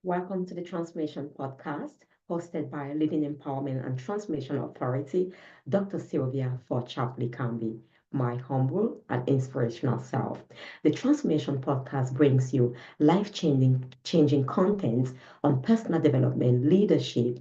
Welcome to the Transformation Podcast, hosted by leading empowerment and transformation authority, Dr. Sylvia for Chapley Camby, my humble and inspirational self. The Transformation Podcast brings you life changing content on personal development, leadership,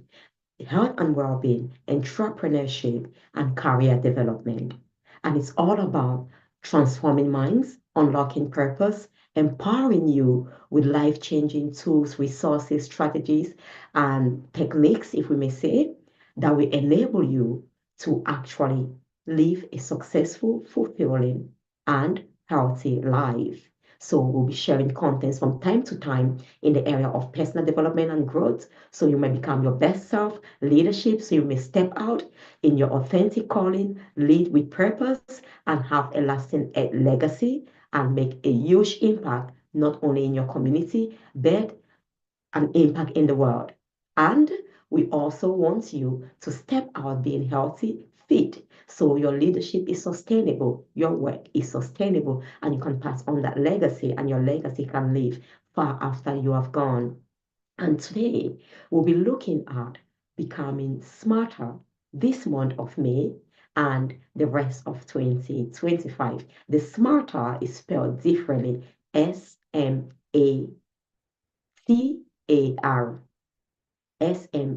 health and well-being, entrepreneurship, and career development. And it's all about transforming minds, unlocking purpose, empowering you with life-changing tools, resources, strategies, and techniques, if we may say, that will enable you to actually live a successful, fulfilling, and healthy life. So we'll be sharing contents from time to time in the area of personal development and growth, so you may become your best self, leadership, so you may step out in your authentic calling, lead with purpose, and have a lasting legacy and make a huge impact, not only in your community, but an impact in the world. And we also want you to step out being healthy, fit, so your leadership is sustainable, your work is sustainable, and you can pass on that legacy, and your legacy can live far after you have gone. And today we'll be looking at becoming smarter this month of May and the rest of 2025. The smarter is spelled differently, Smartar, Smartar,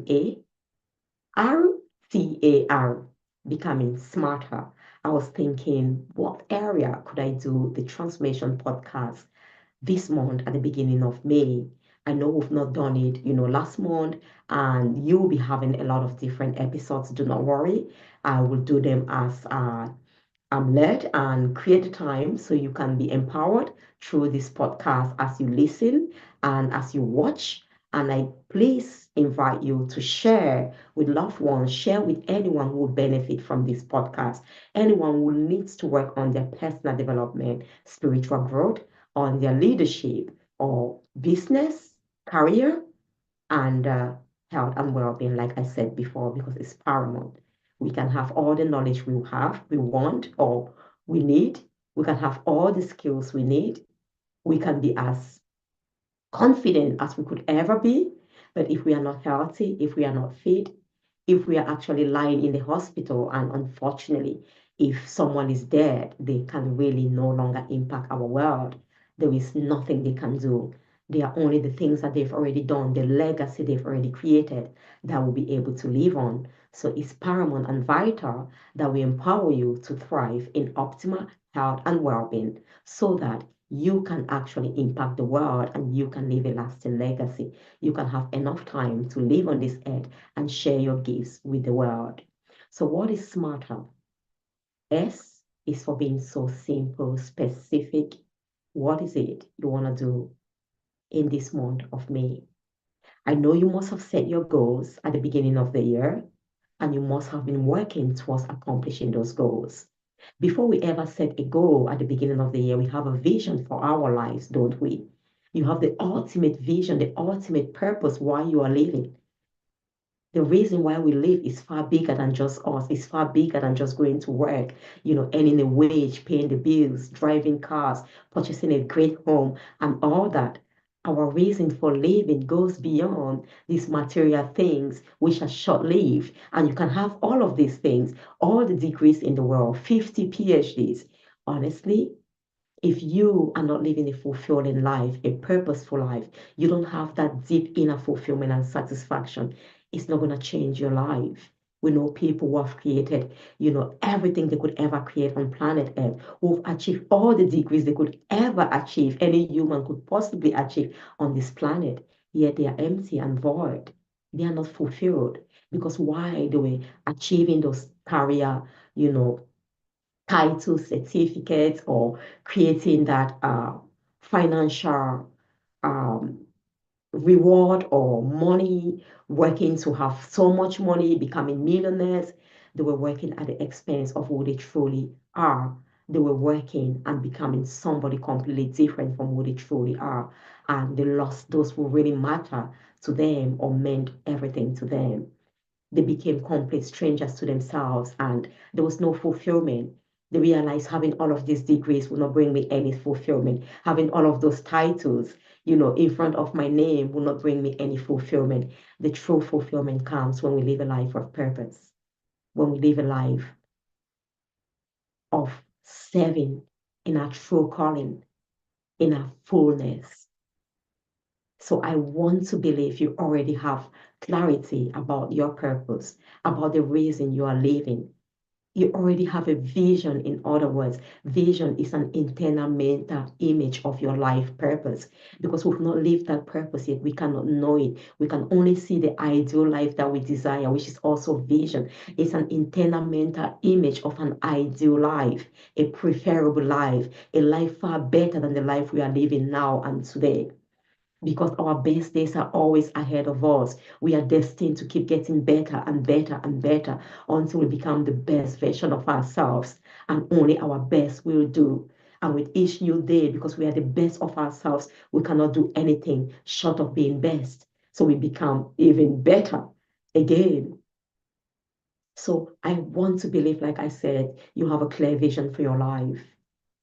becoming smarter. I was thinking, what area could I do the transformation podcast this month at the beginning of May? I know we've not done it, last month, and you'll be having a lot of different episodes. Do not worry. I will do them as I'm led, and create time so you can be empowered through this podcast as you listen and as you watch. And I please invite you to share with loved ones, share with anyone who will benefit from this podcast, anyone who needs to work on their personal development, spiritual growth, on their leadership or business, career, and health and well-being, like I said before, because it's paramount. We can have all the knowledge we want, or we need. We can have all the skills we need. We can be as confident as we could ever be. But if we are not healthy, if we are not fit, if we are actually lying in the hospital, and unfortunately, if someone is dead, they can really no longer impact our world. There is nothing they can do. They are only the things that they've already done, the legacy they've already created, that will be able to live on. So it's paramount and vital that we empower you to thrive in optimal health and well-being, so that you can actually impact the world and you can leave a lasting legacy. You can have enough time to live on this earth and share your gifts with the world. So, what is smarter? S is for being so simple, specific. What is it you want to do in this month of May? I know you must have set your goals at the beginning of the year, and you must have been working towards accomplishing those goals. Before we ever set a goal at the beginning of the year, we have a vision for our lives, don't we? You have the ultimate vision, the ultimate purpose why you are living. The reason why we live is far bigger than just us. It's far bigger than just going to work, earning a wage, paying the bills, driving cars, purchasing a great home, and all that. Our reason for living goes beyond these material things, which are short lived. And you can have all of these things, all the degrees in the world, 50 PhDs. Honestly, if you are not living a fulfilling life, a purposeful life, you don't have that deep inner fulfillment and satisfaction, it's not going to change your life. We know people who have created, everything they could ever create on planet Earth, who've achieved all the degrees they could ever achieve, any human could possibly achieve on this planet, yet they are empty and void. They are not fulfilled because why they were achieving those career, you know, title certificates, or creating that financial um, reward or money, working to have so much money, becoming millionaires. They were working at the expense of who they truly are. They were working and becoming somebody completely different from who they truly are. And they lost those who really matter to them or meant everything to them. They became complete strangers to themselves, and there was no fulfillment. They realize having all of these degrees will not bring me any fulfillment. Having all of those titles, in front of my name will not bring me any fulfillment. The true fulfillment comes when we live a life of purpose, when we live a life of serving in our true calling, in our fullness. So I want to believe you already have clarity about your purpose, about the reason you are living. You already have a vision. In other words, vision is an internal mental image of your life purpose. Because we've not lived that purpose yet, we cannot know it. We can only see the ideal life that we desire, which is also vision. It's an internal mental image of an ideal life, a preferable life, a life far better than the life we are living now and today, because our best days are always ahead of us. We are destined to keep getting better and better and better until we become the best version of ourselves, and only our best will do. And with each new day, because we are the best of ourselves, we cannot do anything short of being best. So we become even better again. So I want to believe, like I said, you have a clear vision for your life.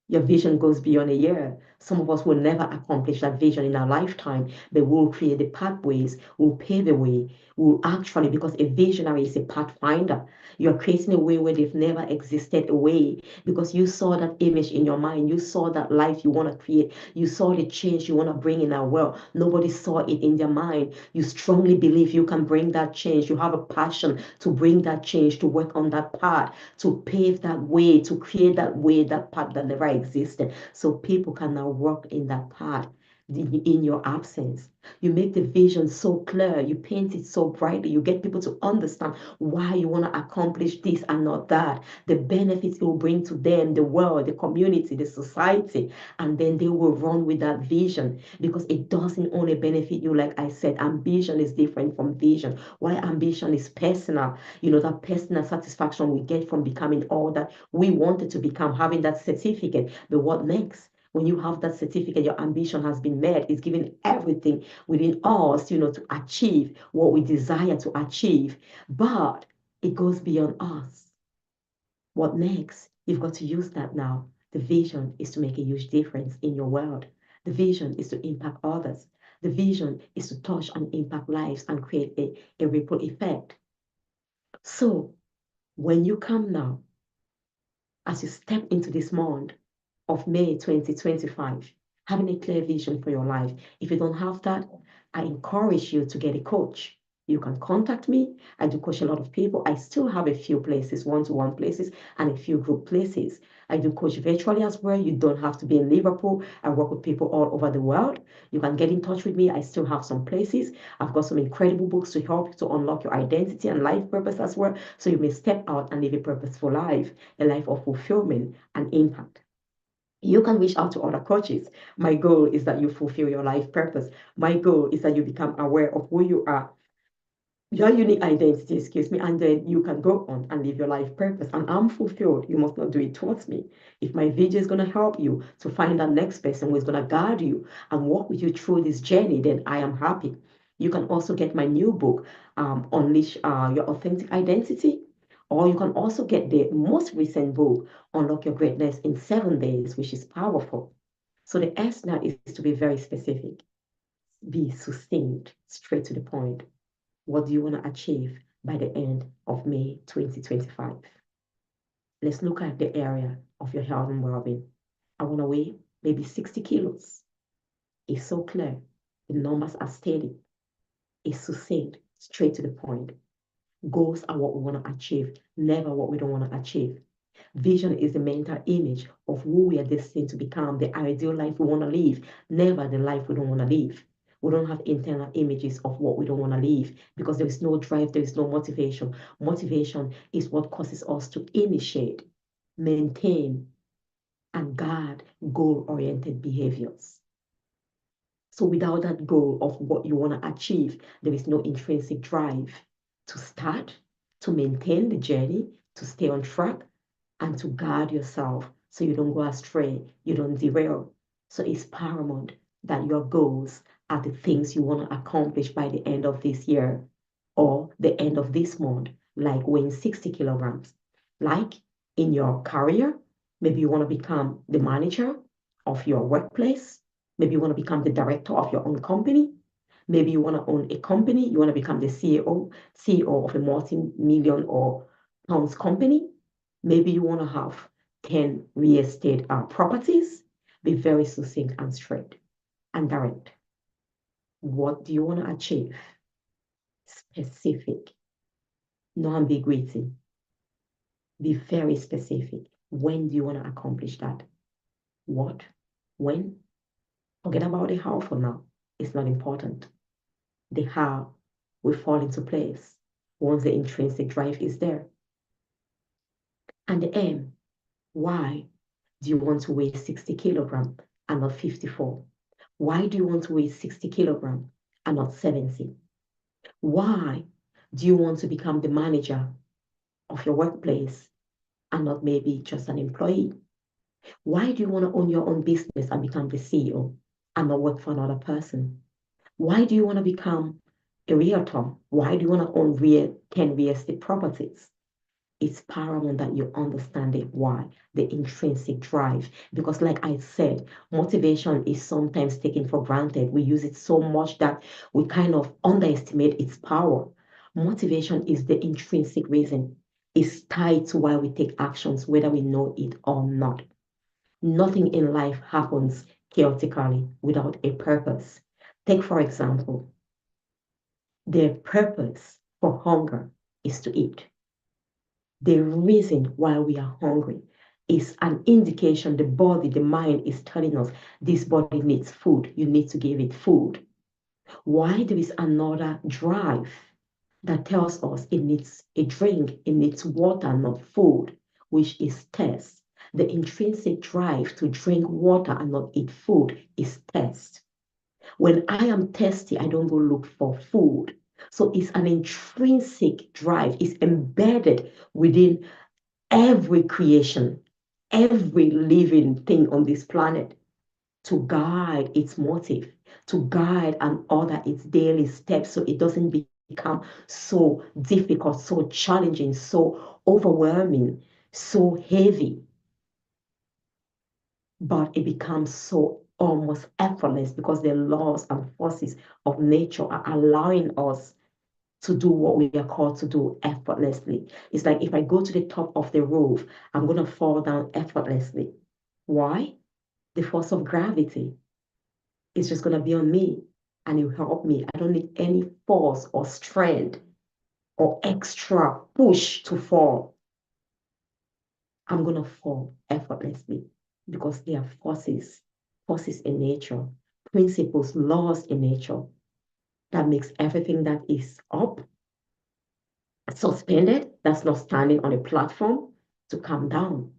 Your vision goes beyond a year. Some of us will never accomplish that vision in our lifetime, but we'll create the pathways, we'll pave the way. We'll actually, because a visionary is a pathfinder, you're creating a way where they've never existed a way, because you saw that image in your mind. You saw that life you want to create. You saw the change you want to bring in our world. Nobody saw it in their mind. You strongly believe you can bring that change. You have a passion to bring that change, to work on that path, to pave that way, to create that way, that path that never existed. So people can now walk in that path in your absence. You make the vision so clear, you paint it so brightly, you get people to understand why you want to accomplish this and not that, the benefits it will bring to them, the world, the community, the society, and then they will run with that vision, because it doesn't only benefit you. Like I said, ambition is different from vision. Why ambition is personal, that personal satisfaction we get from becoming all that we wanted to become, having that certificate. But what next? When you have that certificate, your ambition has been met. It's given everything within us, to achieve what we desire to achieve. But it goes beyond us. What next? You've got to use that now. The vision is to make a huge difference in your world. The vision is to impact others. The vision is to touch and impact lives and create a ripple effect. So when you come now, as you step into this month of May 2025, having a clear vision for your life. If you don't have that, I encourage you to get a coach. You can contact me. I do coach a lot of people. I still have a few places, one-to-one places, and a few group places. I do coach virtually as well. You don't have to be in Liverpool. I work with people all over the world. You can get in touch with me. I still have some places. I've got some incredible books to help you to unlock your identity and life purpose as well, so you may step out and live a purposeful life, a life of fulfillment and impact. You can reach out to other coaches. My goal is that you fulfill your life purpose. My goal is that you become aware of who you are, your unique identity, and then you can go on and live your life purpose. And I'm fulfilled. You must not do it towards me. If my video is going to help you to find that next person who is going to guide you and walk with you through this journey, then I am happy. You can also get my new book, Unleash Your Authentic Identity. Or you can also get the most recent book, Unlock Your Greatness in 7 Days, which is powerful. So the S now is to be very specific, be succinct, straight to the point. What do you want to achieve by the end of May 2025? Let's look at the area of your health and well-being. I want to weigh maybe 60 kilos. It's so clear. The numbers are steady. It's succinct, straight to the point. Goals are what we want to achieve, never what we don't want to achieve. Vision is the mental image of who we are destined to become, the ideal life we want to live, never the life we don't want to live. We don't have internal images of what we don't want to live, because there is no drive, there is no motivation. Motivation is what causes us to initiate, maintain, and guard goal-oriented behaviors. So without that goal of what you want to achieve, there is no intrinsic drive to start, to maintain the journey, to stay on track, and to guard yourself so you don't go astray, you don't derail. So it's paramount that your goals are the things you want to accomplish by the end of this year or the end of this month, like weighing 60 kilograms. Like in your career, Maybe you want to become the manager of your workplace. Maybe you want to become the director of your own company. Maybe you want to own a company. You want to become the CEO of a multi-million or pounds company. Maybe you want to have 10 real estate properties. Be very succinct and straight and direct. What do you want to achieve? Specific, no ambiguity. Be very specific. When do you want to accomplish that? What? When? Forget about the how for now. It's not important. The how will fall into place once the intrinsic drive is there. And the aim, why do you want to weigh 60 kilograms and not 54? Why do you want to weigh 60 kilograms and not 70? Why do you want to become the manager of your workplace and not maybe just an employee? Why do you want to own your own business and become the CEO and not work for another person? Why do you want to become a realtor? Why do you want to own 10 real estate properties? It's paramount that you understand it. Why? The intrinsic drive. Because, like I said, motivation is sometimes taken for granted. We use it so much that we kind of underestimate its power. Motivation is the intrinsic reason. It's tied to why we take actions, whether we know it or not. Nothing in life happens chaotically without a purpose. Take, for example, the purpose for hunger is to eat. The reason why we are hungry is an indication the body, the mind is telling us this body needs food. You need to give it food. Why there is another drive that tells us it needs a drink, it needs water, not food, which is thirst. The intrinsic drive to drink water and not eat food is thirst. When I am thirsty, I don't go look for food. So it's an intrinsic drive. It's embedded within every creation, every living thing on this planet to guide its motive, to guide and order its daily steps so it doesn't become so difficult, so challenging, so overwhelming, so heavy, but it becomes so almost effortless because the laws and forces of nature are allowing us to do what we are called to do effortlessly. It's like if I go to the top of the roof, I'm going to fall down effortlessly. Why? The force of gravity is just going to be on me and it will help me. I don't need any force or strength or extra push to fall. I'm going to fall effortlessly because there are forces in nature, principles, laws in nature that makes everything that is up, suspended, that's not standing on a platform, to come down.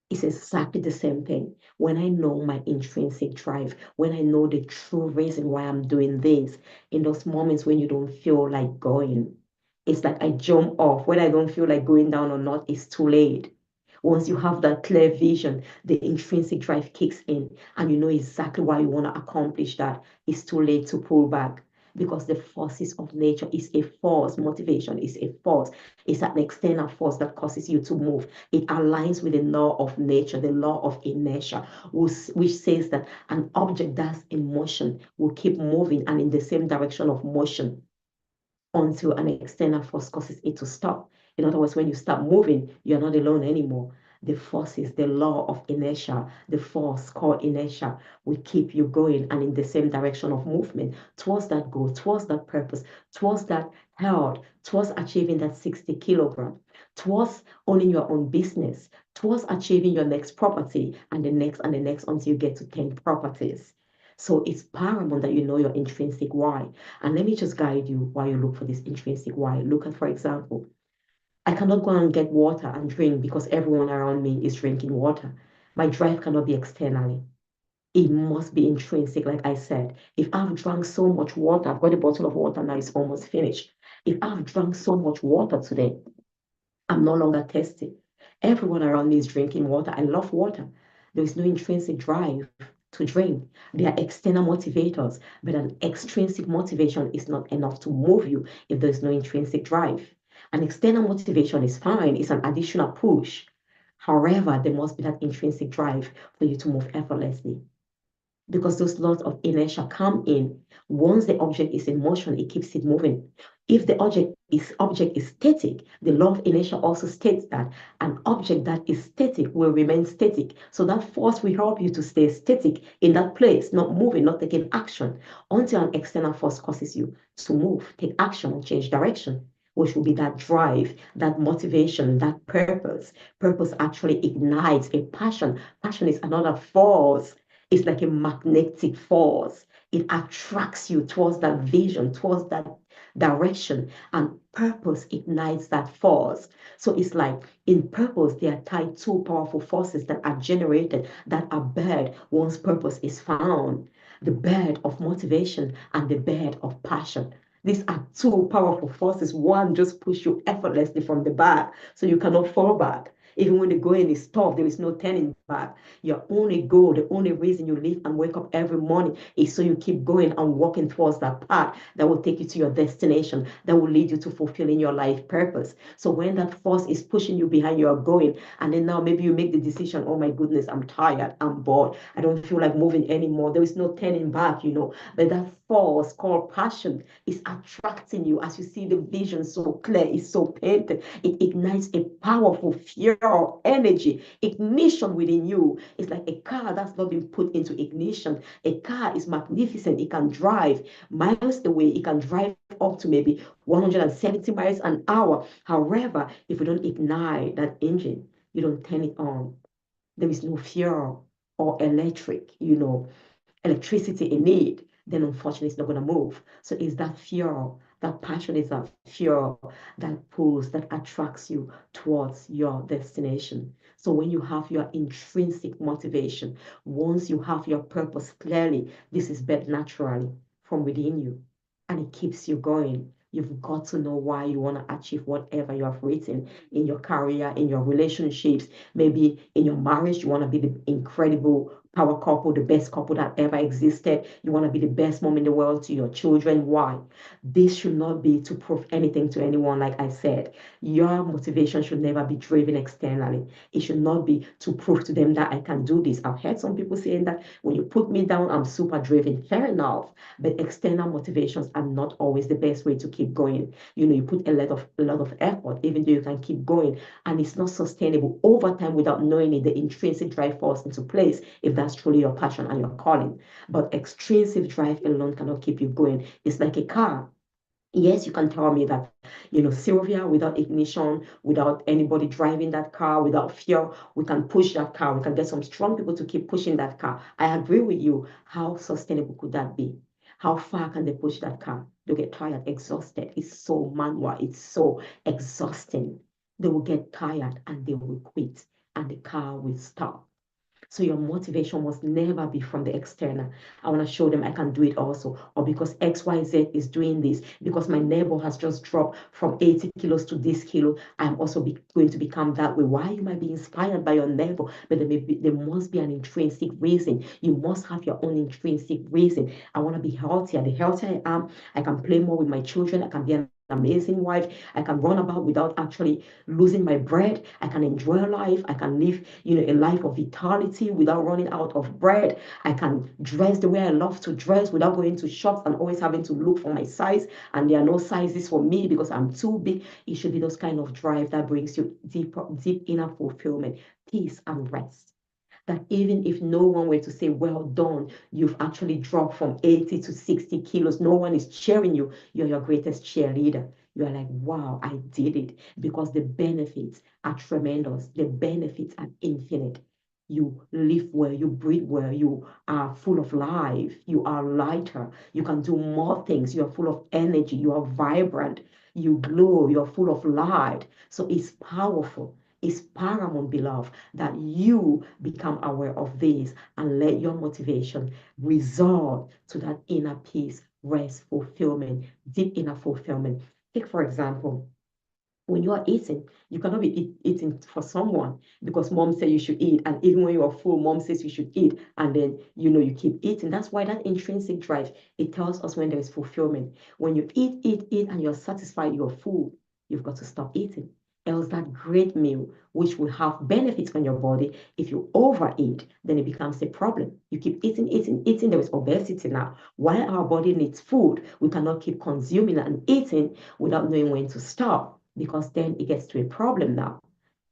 It's exactly the same thing. When I know my intrinsic drive, when I know the true reason why I'm doing this, in those moments when you don't feel like going, it's like I jump off. When I don't feel like going down or not, it's too late. Once you have that clear vision, the intrinsic drive kicks in and you know exactly why you want to accomplish that. It's too late to pull back because the forces of nature is a force. Motivation is a force. It's an external force that causes you to move. It aligns with the law of nature, the law of inertia, which says that an object that's in motion will keep moving and in the same direction of motion until an external force causes it to stop. In other words, when you stop moving, you're not alone anymore. The forces, the law of inertia, the force called inertia will keep you going and in the same direction of movement towards that goal, towards that purpose, towards that health, towards achieving that 60 kilogram, towards owning your own business, towards achieving your next property and the next and the next until you get to 10 properties. So it's paramount that you know your intrinsic why. And let me just guide you while you look for this intrinsic why. Look at, for example, I cannot go and get water and drink because everyone around me is drinking water. My drive cannot be externally. It must be intrinsic, like I said. If I've drank so much water, I've got a bottle of water now, it's almost finished. If I've drank so much water today, I'm no longer thirsty. Everyone around me is drinking water. I love water. There is no intrinsic drive to drink. There are external motivators, but an extrinsic motivation is not enough to move you if there's no intrinsic drive. An external motivation is fine, it's an additional push. However, there must be that intrinsic drive for you to move effortlessly because those laws of inertia come in. Once the object is in motion, it keeps it moving. If the object is static, the law of inertia also states that an object that is static will remain static. So that force will help you to stay static in that place, not moving, not taking action, until an external force causes you to move, take action, and change direction, which will be that drive, that motivation, that purpose. Purpose actually ignites a passion. Passion is another force. It's like a magnetic force. It attracts you towards that vision, towards that direction, and purpose ignites that force. So it's like in purpose, they are tied two powerful forces that are generated, that are birth once purpose is found. The birth of motivation and the birth of passion. These are two powerful forces. One just push you effortlessly from the back, so you cannot fall back. Even when the going is tough, there is no turning back. Your only goal, the only reason you live and wake up every morning is so you keep going and walking towards that path that will take you to your destination, that will lead you to fulfilling your life purpose. So when that force is pushing you behind, you are going, and then now maybe you make the decision, oh my goodness, I'm tired, I'm bored, I don't feel like moving anymore. There is no turning back. But that force called passion is attracting you as you see the vision so clear, it's so painted. It ignites a powerful fuel energy, ignition within you. It's like a car that's not been put into ignition. A car is magnificent. It can drive miles away. It can drive up to maybe 170 miles an hour. However, if you don't ignite that engine, you don't turn it on, there is no fuel or electricity in it, then unfortunately it's not going to move. So it's that fuel, that passion is that fuel that pulls, that attracts you towards your destination. So when you have your intrinsic motivation, once you have your purpose clearly, this is built naturally from within you and it keeps you going. You've got to know why you want to achieve whatever you have written in your career, in your relationships, maybe in your marriage. You want to be the incredible power couple, the best couple that ever existed. You want to be the best mom in the world to your children. Why? This should not be to prove anything to anyone, like I said. Your motivation should never be driven externally. It should not be to prove to them that I can do this. I've heard some people saying that when you put me down, I'm super driven. Fair enough. But external motivations are not always the best way to keep going. You put a lot of effort, even though you can keep going, and it's not sustainable over time without knowing it, the intrinsic drive falls into place if that's truly your passion and your calling. But extrinsic drive alone cannot keep you going. It's like a car. Yes, you can tell me that, Sylvia, without ignition, without anybody driving that car, without fear, we can push that car. We can get some strong people to keep pushing that car. I agree with you. How sustainable could that be? How far can they push that car? They'll get tired, exhausted. It's so manual. It's so exhausting. They will get tired and they will quit and the car will stop. So your motivation must never be from the external. I want to show them I can do it also. Or because XYZ is doing this, because my neighbor has just dropped from 80 kilos to this kilo, I'm also going to become that way. Why? You might be inspired by your neighbor, but there must be an intrinsic reason. You must have your own intrinsic reason. I want to be healthier. The healthier I am, I can play more with my children. I can be an amazing wife. I can run about without actually losing my bread. I can enjoy life. I can live, a life of vitality without running out of bread. I can dress the way I love to dress without going to shops and always having to look for my size. And there are no sizes for me because I'm too big. It should be those kind of drive that brings you deep inner fulfillment, peace, and rest. That even if no one were to say, well done, you've actually dropped from 80 to 60 kilos, no one is cheering you, you're your greatest cheerleader. You're like, wow, I did it, because the benefits are tremendous. The benefits are infinite. You live well, you breathe well, you are full of life, you are lighter, you can do more things, you are full of energy, you are vibrant, you glow, you're full of light. So it's powerful. It's paramount, beloved, that you become aware of this and let your motivation result to that inner peace, rest, fulfillment, deep inner fulfillment. Take, for example, when you are eating, you cannot be eating for someone because mom said you should eat. And even when you are full, mom says you should eat. And then, you keep eating. That's why that intrinsic drive, it tells us when there is fulfillment. When you eat, and you're satisfied, you're full, you've got to stop eating. else that great meal, which will have benefits on your body. If you overeat, then it becomes a problem. You keep eating, eating, eating. There is obesity now. While our body needs food, we cannot keep consuming and eating without knowing when to stop, because then it gets to a problem now.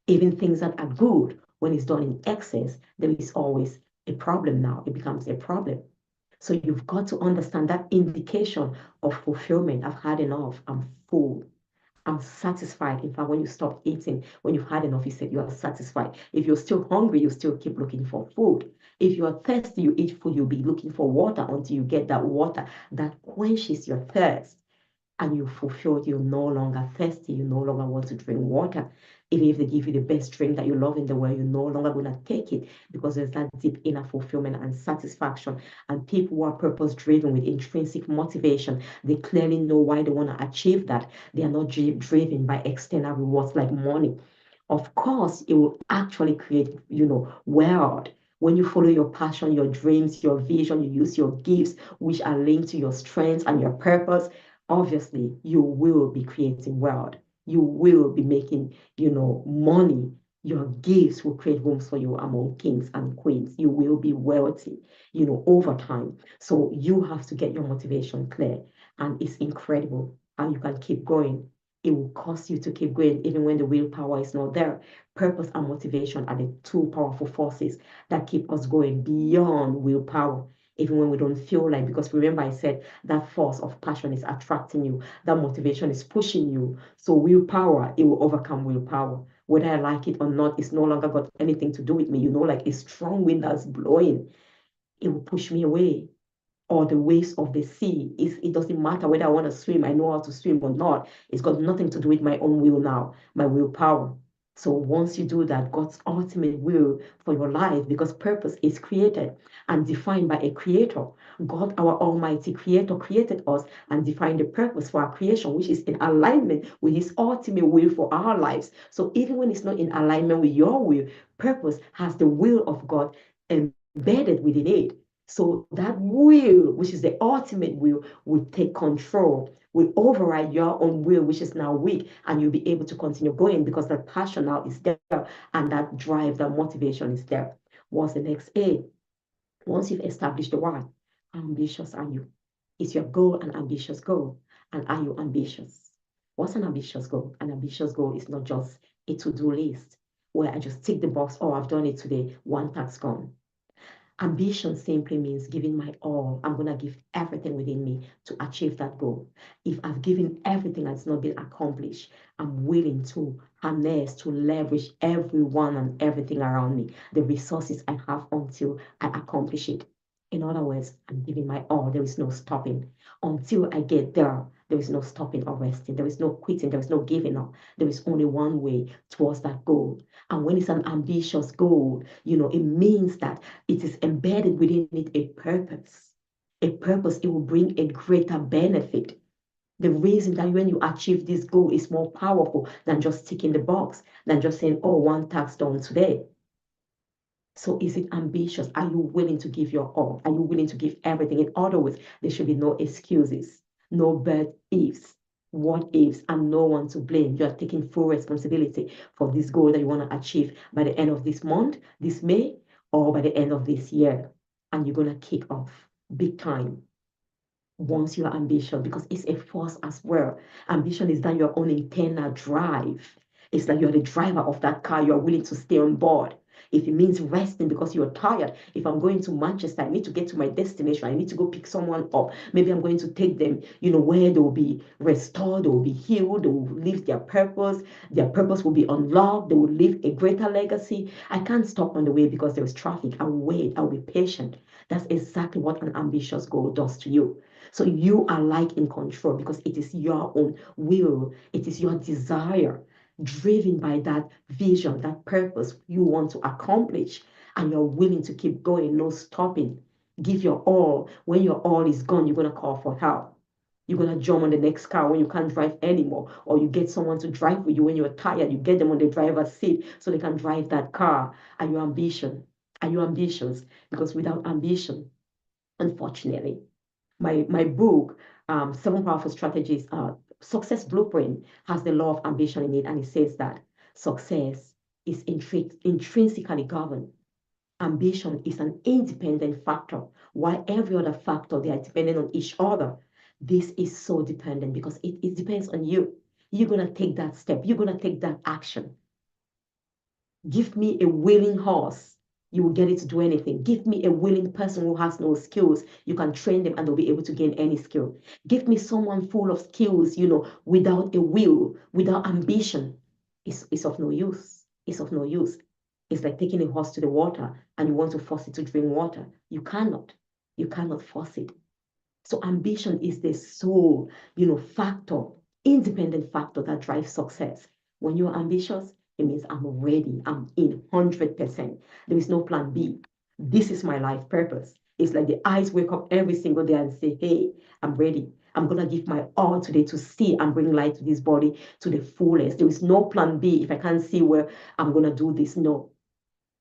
Even things that are good, when it's done in excess, there is always a problem now. It becomes a problem. So you've got to understand that indication of fulfillment. I've had enough. I'm full. I'm satisfied. In fact, when you stop eating, when you've had enough, you said you are satisfied. If you're still hungry, you still keep looking for food. If you are thirsty, you eat food, you'll be looking for water until you get that water that quenches your thirst, and you fulfilled, you're no longer thirsty, you no longer want to drink water. Even if they give you the best drink that you love in the world, you're no longer going to take it, because there's that deep inner fulfillment and satisfaction. And people who are purpose driven with intrinsic motivation, they clearly know why they want to achieve that. They are not driven by external rewards like money. Of course, it will actually create, wealth. When you follow your passion, your dreams, your vision, you use your gifts, which are linked to your strengths and your purpose, obviously you will be creating wealth. You will be making, money. Your gifts will create rooms for you among kings and queens. You will be wealthy, over time. So you have to get your motivation clear. And it's incredible how you can keep going. It will cost you to keep going even when the willpower is not there. Purpose and motivation are the two powerful forces that keep us going beyond willpower, even when we don't feel like, because remember I said that force of passion is attracting you, that motivation is pushing you. So willpower, it will overcome willpower. Whether I like it or not, it's no longer got anything to do with me. Like a strong wind that's blowing, it will push me away. Or the waves of the sea. It doesn't matter whether I want to swim, I know how to swim or not. It's got nothing to do with my own will now, my willpower. So once you do that, God's ultimate will for your life, because purpose is created and defined by a creator. God, our almighty creator, created us and defined the purpose for our creation, which is in alignment with his ultimate will for our lives. So even when it's not in alignment with your will, purpose has the will of God embedded within it. So that will, which is the ultimate will take control, will override your own will, which is now weak, and you'll be able to continue going because that passion now is there, and that drive, that motivation is there. What's the next A? Once you've established the why, how ambitious are you? Is your goal an ambitious goal? And are you ambitious? What's an ambitious goal? An ambitious goal is not just a to-do list where I just tick the box, oh, I've done it today, one task gone. Ambition simply means giving my all. I'm going to give everything within me to achieve that goal. If I've given everything that's not been accomplished, I'm willing to harness, to leverage everyone and everything around me, the resources I have until I accomplish it. In other words, I'm giving my all. There is no stopping. Until I get there, there is no stopping or resting. There is no quitting. There is no giving up. There is only one way towards that goal. And when it's an ambitious goal, it means that it is embedded within it a purpose. A purpose, it will bring a greater benefit. The reason that when you achieve this goal is more powerful than just ticking the box, than just saying, oh, one task done today. So is it ambitious? Are you willing to give your all? Are you willing to give everything? In other words, there should be no excuses, no bad ifs, what ifs, and no one to blame. You are taking full responsibility for this goal that you want to achieve by the end of this month, this May, or by the end of this year. And you're going to kick off big time once you are ambitious, because it's a force as well. Ambition is that your own internal drive. It's like you're the driver of that car, you're willing to stay on board. If it means resting because you're tired, if I'm going to Manchester, I need to get to my destination, I need to go pick someone up. Maybe I'm going to take them, where they will be restored, they will be healed, they will live their purpose will be unlocked, they will leave a greater legacy. I can't stop on the way because there is traffic. I'll wait, I'll be patient. That's exactly what an ambitious goal does to you. So you are like in control because it is your own will, it is your desire, driven by that vision, that purpose you want to accomplish, and you're willing to keep going, no stopping. Give your all. When your all is gone, you're going to call for help. You're going to jump on the next car when you can't drive anymore, or you get someone to drive with you when you're tired. You get them on the driver's seat so they can drive that car. Are you ambition? Are you ambitious? Because without ambition, unfortunately, my book, Seven Powerful Strategies, Success Blueprint, has the law of ambition in it, and it says that Success is intrinsically governed. Ambition is an independent factor, while every other factor, they are dependent on each other. This is so dependent because it depends on you. You're going to take that step. You're going to take that action. Give me a willing horse. You will get it to do anything. Give me a willing person who has no skills. You can train them and they'll be able to gain any skill. Give me someone full of skills, without a will, without ambition. It's of no use. It's of no use. It's like taking a horse to the water and you want to force it to drink water. You cannot. You cannot force it. So ambition is the sole, factor, independent factor that drives success. When you're ambitious, it means I'm ready. I'm in 100%. There is no plan B. This is my life purpose. It's like the eyes wake up every single day and say, hey, I'm ready. I'm going to give my all today to see and bring light to this body to the fullest. There is no plan B if I can't see where I'm going to do this. No,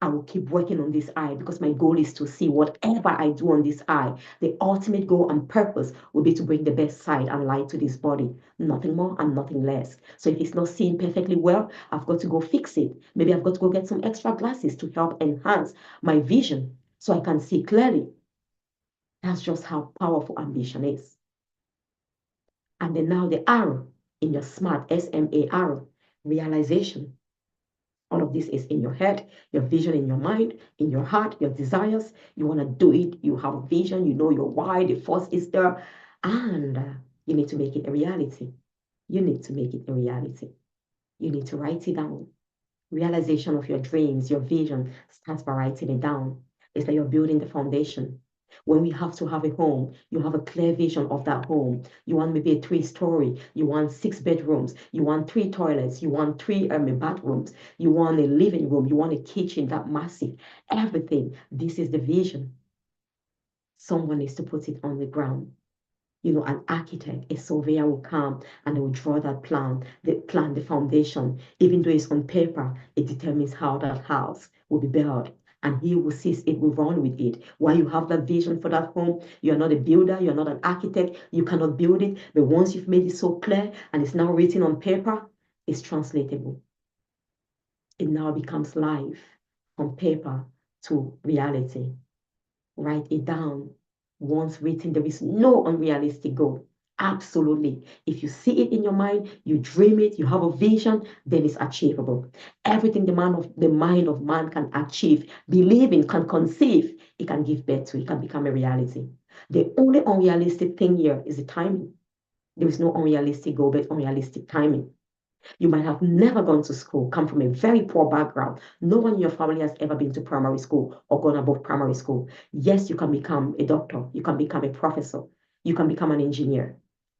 I will keep working on this eye because my goal is to see whatever I do on this eye. The ultimate goal and purpose will be to bring the best side and light to this body. Nothing more and nothing less. So if it's not seeing perfectly well, I've got to go fix it. Maybe I've got to go get some extra glasses to help enhance my vision so I can see clearly. That's just how powerful ambition is. And then now the R in your SMART, SMAR, realization. All of this is in your head, your vision in your mind, in your heart, your desires. You want to do it. You have a vision. You know your why. The force is there. And you need to make it a reality. You need to make it a reality. You need to write it down. Realization of your dreams, your vision starts by writing it down. It's like you're building the foundation. When we have to have a home, you have a clear vision of that home. You want maybe a 3-story, you want 6 bedrooms, you want 3 toilets, you want 3 bathrooms, you want a living room, you want a kitchen that massive, everything. This is the vision. Someone needs to put it on the ground. An architect, a surveyor will come and they will draw that plan, the foundation. Even though it's on paper, it determines how that house will be built. And he will see it, will run with it. While you have that vision for that home, you're not a builder, you're not an architect, you cannot build it. But once you've made it so clear and it's now written on paper, it's translatable. It now becomes life from paper to reality. Write it down. Once written, there is no unrealistic goal. Absolutely. If you see it in your mind, you dream it, you have a vision, then it's achievable. Everything the mind of man can achieve, believe in, can conceive, it can give birth to, it can become a reality. The only unrealistic thing here is the timing. There is no unrealistic goal, but unrealistic timing. You might have never gone to school, come from a very poor background. No one in your family has ever been to primary school or gone above primary school. Yes, you can become a doctor, you can become a professor, you can become an engineer,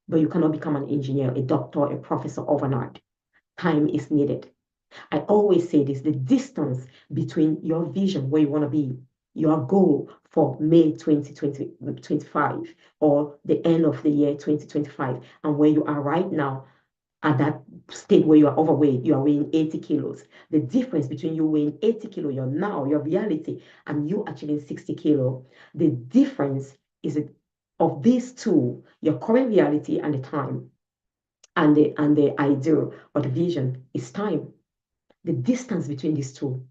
but you cannot become an engineer, a doctor, a professor overnight. Time is needed. I always say this, the distance between your vision, where you want to be, your goal for May 2025 or the end of the year 2025, and where you are right now, at that state where you are overweight, you are weighing 80 kilos. The difference between you weighing 80 kilo, your reality, and you achieving 60 kilo, the difference is of these two, your current reality and the time, and the ideal or the vision is time. The distance between these two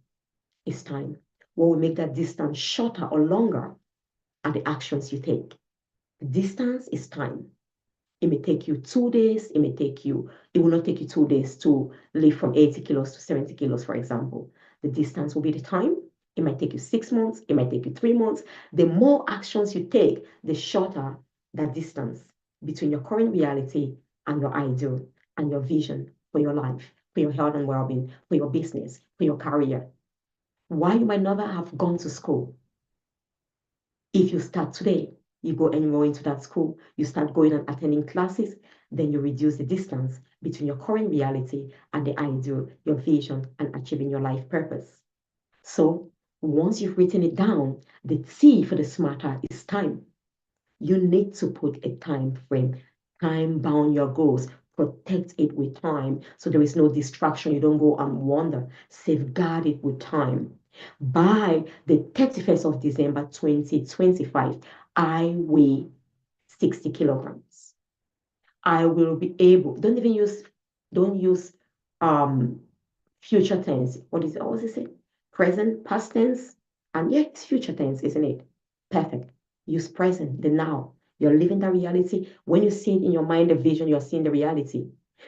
is time. What will make that distance shorter or longer are the actions you take. The distance is time. It may take you 2 days. It will not take you 2 days to live from 80 kilos to 70 kilos, for example. The distance will be the time. It might take you 6 months. It might take you 3 months. The more actions you take, the shorter that distance between your current reality and your ideal and your vision for your life, for your health and well-being, for your business, for your career. Why you might never have gone to school. If you start today, you go enroll into that school, you start going and attending classes, then you reduce the distance between your current reality and the ideal, your vision, and achieving your life purpose. So once you've written it down, the T for the smarter is time. You need to put a time frame, time bound your goals, protect it with time so there is no distraction. You don't go and wander. Safeguard it with time. By the 31st of December 2025, I weigh 60 kilograms. I will be able, don't use future tense. What is it? What was it say? Present, past tense, and yeah, it's future tense, isn't it? Perfect. Use present, the now. You're living the reality. When you see it in your mind, the vision, you're seeing the reality.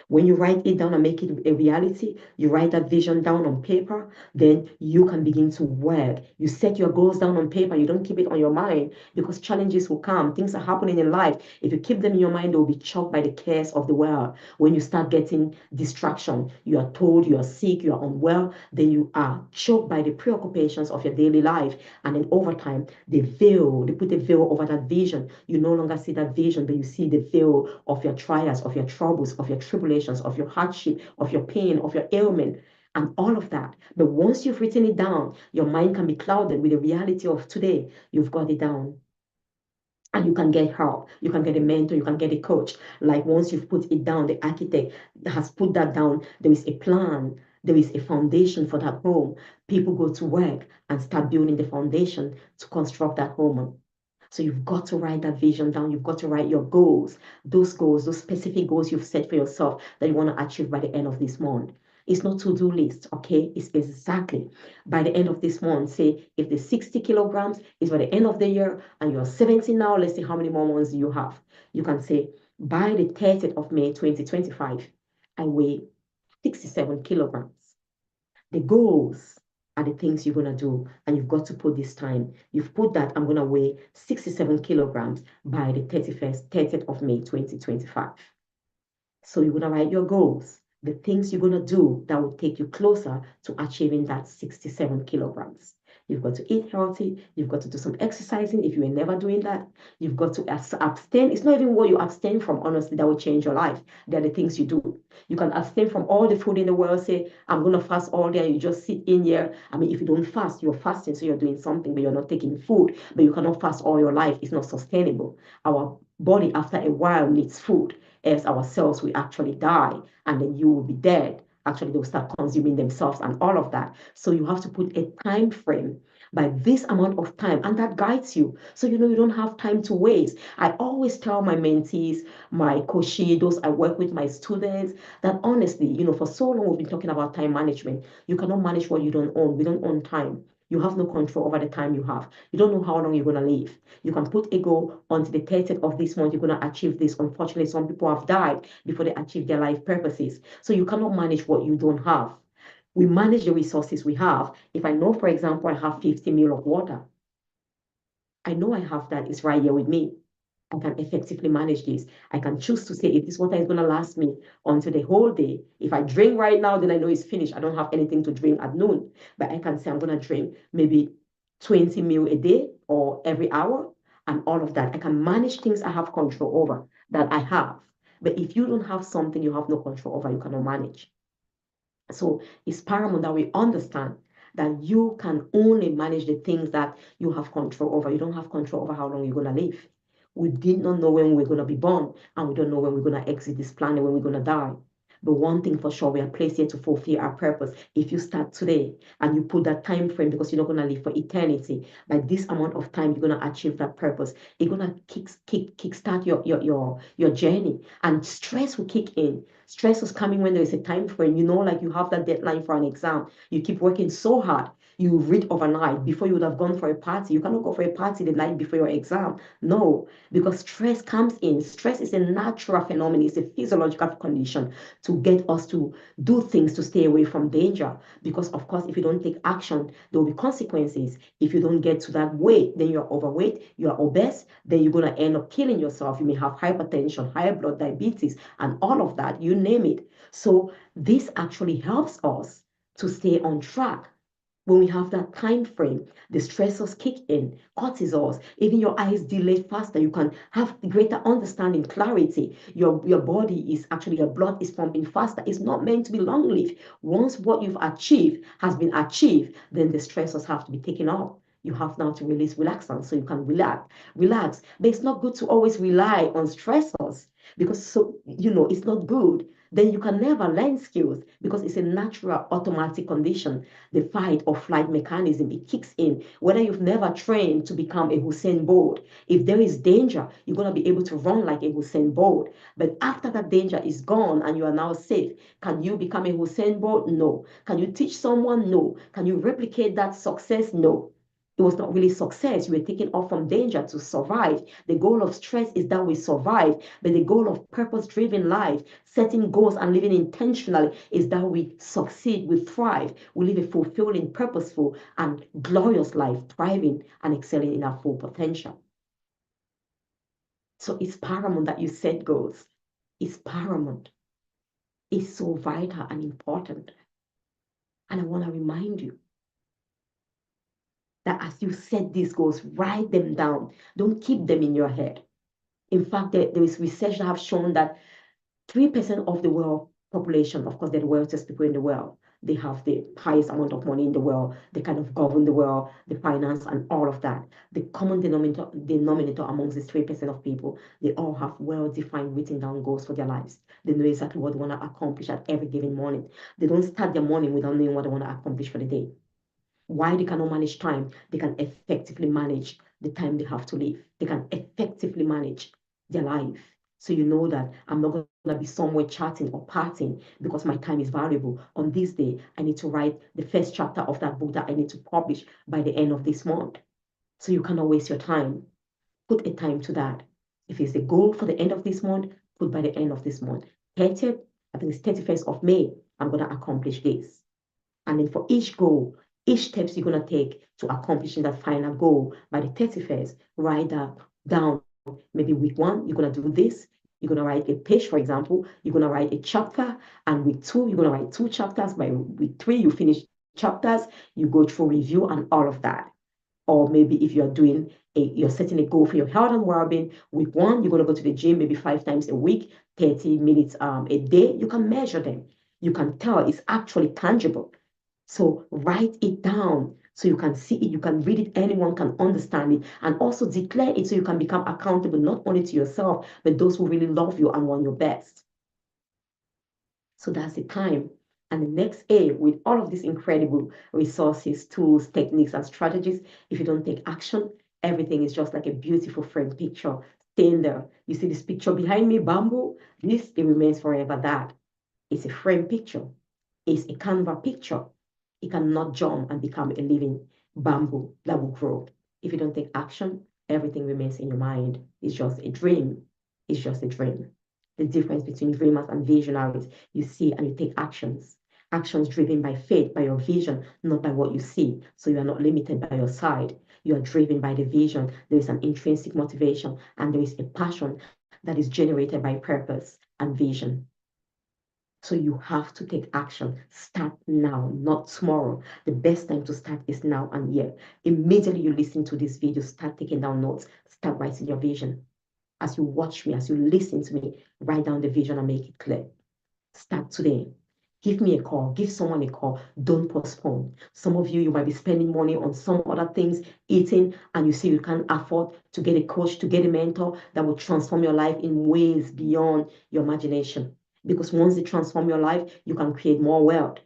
When you write it down and make it a reality, you write that vision down on paper, then you can begin to work. You set your goals down on paper. You don't keep it on your mind because challenges will come. Things are happening in life. If you keep them in your mind, they will be choked by the cares of the world. When you start getting distraction, you are told you are sick, you are unwell, then you are choked by the preoccupations of your daily life. And then over time, they put a veil over that vision. You no longer see that vision, but you see the veil of your trials, of your troubles, of your tribulations, of your hardship, of your pain, of your ailment, and all of that. But once you've written it down, your mind can be clouded with the reality of today. You've got it down. And you can get help. You can get a mentor. You can get a coach. Like once you've put it down, the architect has put that down. There is a plan. There is a foundation for that home. People go to work and start building the foundation to construct that home. So you've got to write that vision down. You've got to write your goals, those specific goals you've set for yourself that you want to achieve by the end of this month. It's not to-do list, okay? It's exactly by the end of this month. Say if the 60 kilograms is by the end of the year and you're 70 now, let's see how many more months you have. You can say by the 30th of May 2025, I weigh 67 kilograms. The goals are the things you're going to do, and you've got to put this time. You've put that I'm going to weigh 67 kilograms by the 30th of May 2025. So you're going to write your goals, the things you're going to do that will take you closer to achieving that 67 kilograms. You've got to eat healthy. You've got to do some exercising if you were never doing that. You've got to abstain. It's not even what you abstain from, honestly, that will change your life. They're the things you do. You can abstain from all the food in the world, say, I'm going to fast all day, and you just sit in here. I mean, if you don't fast, you're fasting, so you're doing something, but you're not taking food. But you cannot fast all your life. It's not sustainable. Our body, after a while, needs food, as our cells will actually die, and then you will be dead. Actually, they'll start consuming themselves and all of that. So you have to put a time frame by this amount of time, and that guides you. So you know you don't have time to waste. I always tell my mentees, my coaches, those I work with, my students, that honestly, for so long we've been talking about time management. You cannot manage what you don't own. We don't own time. You have no control over the time you have. You don't know how long you're going to live. You can put a goal until the 30th of this month, you're going to achieve this. Unfortunately, some people have died before they achieve their life purposes. So you cannot manage what you don't have. We manage the resources we have. If I know, for example, I have 50 ml of water, I know I have that. It's right here with me. I can effectively manage this. I can choose to say if this water is going to last me until the whole day. If I drink right now, then I know it's finished. I don't have anything to drink at noon. But I can say I'm going to drink maybe 20 ml a day or every hour and all of that. I can manage things I have control over that I have. But if you don't have something you have no control over, you cannot manage. So it's paramount that we understand that you can only manage the things that you have control over. You don't have control over how long you're going to live. We did not know when we're going to be born, and we don't know when we're going to exit this planet, when we're going to die. But one thing for sure, we are placed here to fulfill our purpose. If you start today and you put that time frame, because you're not going to live for eternity, by this amount of time, you're going to achieve that purpose. You're going to kickstart your journey, and stress will kick in. Stress is coming when there is a time frame. Like you have that deadline for an exam. You keep working so hard. You read overnight before you would have gone for a party. You cannot go for a party the night before your exam. No, because stress comes in. Stress is a natural phenomenon. It's a physiological condition to get us to do things to stay away from danger. Because, of course, if you don't take action, there will be consequences. If you don't get to that weight, then you're overweight, you're obese, then you're going to end up killing yourself. You may have hypertension, high blood diabetes, and all of that, you name it. So this actually helps us to stay on track. When we have that time frame, the stressors kick in, cortisols, even your eyes dilate faster. You can have greater understanding, clarity. Your body is actually, your blood is pumping faster. It's not meant to be long-lived. Once what you've achieved has been achieved, then the stressors have to be taken off. You have now to release relaxant so you can relax. But it's not good to always rely on stressors because it's not good. Then you can never learn skills because it's a natural automatic condition. The fight or flight mechanism, it kicks in. Whether you've never trained to become a Hussein Bolt, if there is danger, you're going to be able to run like a Hussein Bolt. But after that danger is gone and you are now safe, can you become a Hussein Bolt? No. Can you teach someone? No. Can you replicate that success? No. It was not really success. You were taken off from danger to survive. The goal of stress is that we survive, but the goal of purpose-driven life, setting goals and living intentionally, is that we succeed, we thrive, we live a fulfilling, purposeful, and glorious life, thriving and excelling in our full potential. So it's paramount that you set goals. It's paramount. It's so vital and important. And I want to remind you that as you set these goals, write them down. Don't keep them in your head. In fact, there is research that have shown that 3% of the world population, of course, they're the wealthiest people in the world. They have the highest amount of money in the world. They kind of govern the world, the finance, and all of that. The common denominator amongst these 3% of people, they all have well-defined written down goals for their lives. They know exactly what they want to accomplish at every given morning. They don't start their morning without knowing what they want to accomplish for the day. Why they cannot manage time? They can effectively manage the time they have to live. They can effectively manage their life. So you know that I'm not going to be somewhere chatting or partying because my time is valuable. On this day, I need to write the first chapter of that book that I need to publish by the end of this month. So you cannot waste your time. Put a time to that. If it's the goal for the end of this month, put by the end of this month. 30th, I think it's 31st of May, I'm going to accomplish this. And then for each goal, each steps you're going to take to accomplishing that final goal by the 31st, write that down. Maybe week 1, you're going to do this. You're going to write a page, for example. You're going to write a chapter. And week 2, you're going to write 2 chapters. By week 3, you finish chapters. You go through review and all of that. Or maybe if you're setting a goal for your health and well-being, week 1, you're going to go to the gym maybe 5 times a week, 30 minutes a day. You can measure them. You can tell it's actually tangible. So write it down so you can see it, you can read it, anyone can understand it, and also declare it so you can become accountable not only to yourself, but those who really love you and want your best. So that's the time. And the next A, with all of these incredible resources, tools, techniques, and strategies, if you don't take action, everything is just like a beautiful framed picture staying there. You see this picture behind me, bamboo? This, it remains forever that. It's a framed picture. It's a Canva picture. It cannot jump and become a living bamboo that will grow. If you don't take action, everything remains in your mind. It's just a dream. It's just a dream. The difference between dreamers and visionaries, you see and you take actions. Actions driven by faith, by your vision, not by what you see. So you are not limited by your side. You are driven by the vision. There is an intrinsic motivation and there is a passion that is generated by purpose and vision. So you have to take action. Start now, not tomorrow. The best time to start is now and here. Immediately you listen to this video, start taking down notes, start writing your vision. As you watch me, as you listen to me, write down the vision and make it clear. Start today. Give me a call. Give someone a call. Don't postpone. Some of you, you might be spending money on some other things, eating, and you see you can't afford to get a coach, to get a mentor that will transform your life in ways beyond your imagination. Because once they transform your life, you can create more wealth.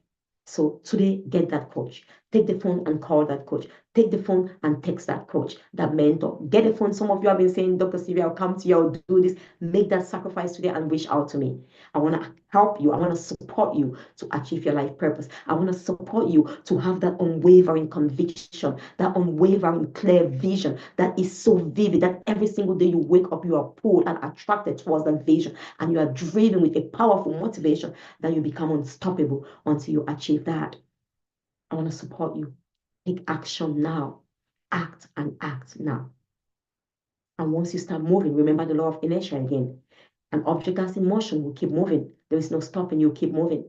So today, get that coach. Take the phone and call that coach. Take the phone and text that coach, that mentor. Get the phone. Some of you have been saying, Dr. Sylvia, I'll come to you, I'll do this. Make that sacrifice today and reach out to me. I want to help you. I want to support you to achieve your life purpose. I want to support you to have that unwavering conviction, that unwavering clear vision that is so vivid that every single day you wake up, you are pulled and attracted towards that vision and you are driven with a powerful motivation that you become unstoppable until you achieve that. I want to support you. Take action now. Act and act now. And once you start moving, remember the law of inertia again. An object that's in motion will keep moving. There is no stopping, you keep moving